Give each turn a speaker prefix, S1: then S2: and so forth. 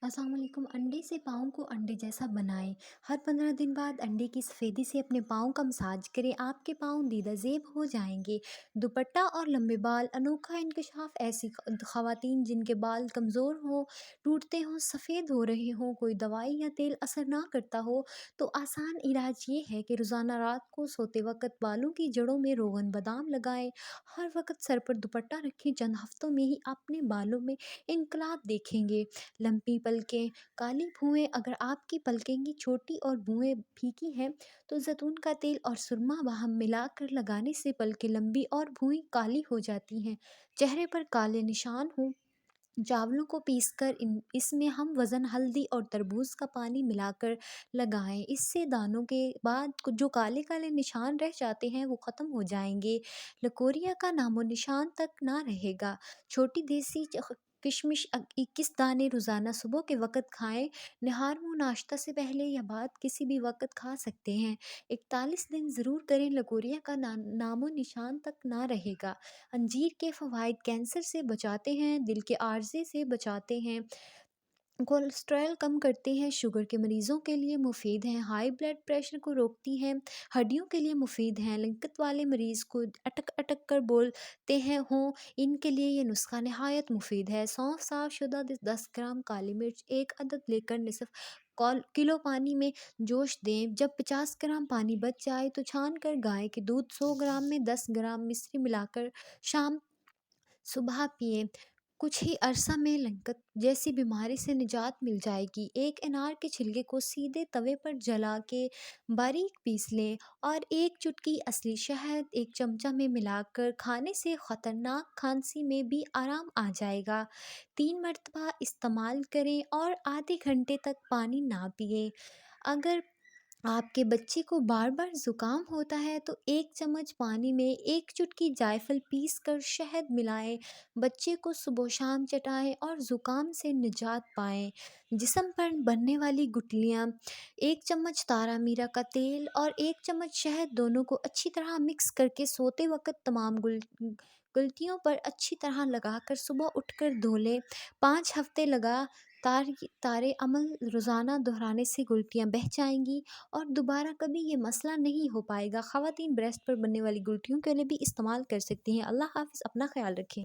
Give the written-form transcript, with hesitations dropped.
S1: अस्सलाम वालेकुम। अंडे से पाँव को अंडे जैसा बनाएं। हर 15 दिन बाद अंडे की सफ़ेदी से अपने पाँव का मसाज करें। आपके पाँव दीदा ज़ेब हो जाएंगे। दुपट्टा और लंबे बाल अनोखा इंकशाफ। ऐसी खवातीन जिनके बाल कमज़ोर हो, टूटते हों, सफ़ेद हो रहे हों, कोई दवाई या तेल असर ना करता हो, तो आसान इलाज ये है कि रोज़ाना रात को सोते वक्त बालों की जड़ों में रोगन बादाम लगाएं। हर वक्त सर पर दुपट्टा रखें। चंद हफ्तों में ही अपने बालों में इनकलाब देखेंगे। लंबी पलकें, काली भुएँ। अगर आपकी पलकें की छोटी और भुएँ फीकी हैं, तो ज़ैतून का तेल और सुरमा बाहम मिलाकर लगाने से पलकें लंबी और भुएँ काली हो जाती हैं। चेहरे पर काले निशान हों, चावलों को पीसकर इसमें हम वज़न हल्दी और तरबूज का पानी मिलाकर लगाएं। इससे दानों के बाद जो काले काले निशान रह जाते हैं वो ख़त्म हो जाएंगे। लकोरिया का नामो निशान तक ना रहेगा। छोटी देसी किशमिश 21 दाने रोज़ाना सुबह के वक़्त खाएं। नहार मुँह नाश्ता से पहले या बाद किसी भी वक़्त खा सकते हैं। 41 दिन ज़रूर करें, लकोरिया का नामो निशान तक ना रहेगा। अंजीर के फ़वाइद: कैंसर से बचाते हैं, दिल के आर्ज़े से बचाते हैं, कोलेस्ट्रॉल कम करते हैं, शुगर के मरीज़ों के लिए मुफीद हैं, हाई ब्लड प्रेशर को रोकती हैं, हड्डियों के लिए मुफीद हैं, लिंकत वाले मरीज़ को अटक अटक कर बोलते हैं हों, इनके लिए ये नुस्खा नहायत मुफीद है। सौंफ साफ़ शुदा 10 ग्राम, काली मिर्च 1 अदद लेकर निसफ़ किलो पानी में जोश दें। जब 50 ग्राम पानी बच जाए तो छान कर गाय के दूध 100 ग्राम में 10 ग्राम मिश्री मिलाकर शाम सुबह पिएँ। कुछ ही अरसा में लंकत जैसी बीमारी से निजात मिल जाएगी। एक अनार के छिलके को सीधे तवे पर जला के बारीक पीस लें और एक चुटकी असली शहद 1 चमचा में मिलाकर खाने से ख़तरनाक खांसी में भी आराम आ जाएगा। 3 मरतबा इस्तेमाल करें और आधे घंटे तक पानी ना पिएँ। अगर आपके बच्चे को बार बार ज़ुकाम होता है तो 1 चम्मच पानी में 1 चुटकी जायफल पीस कर शहद मिलाएं। बच्चे को सुबह शाम चटाएं और ज़ुकाम से निजात पाएं। जिस्म पर बनने वाली गुठलियाँ: 1 चम्मच तारा मीरा का तेल और 1 चम्मच शहद दोनों को अच्छी तरह मिक्स करके सोते वक्त तमाम गुलतियों पर अच्छी तरह लगाकर सुबह उठकर धो लें। 5 हफ्ते लगा तारे अमल रोज़ाना दोहराने से गुलतियाँ बह जाएंगी और दोबारा कभी ये मसला नहीं हो पाएगा। ख़वातीन ब्रेस्ट पर बनने वाली गुल्टियों के लिए भी इस्तेमाल कर सकती हैं। अल्लाह हाफ़िज़, अपना ख़्याल रखें।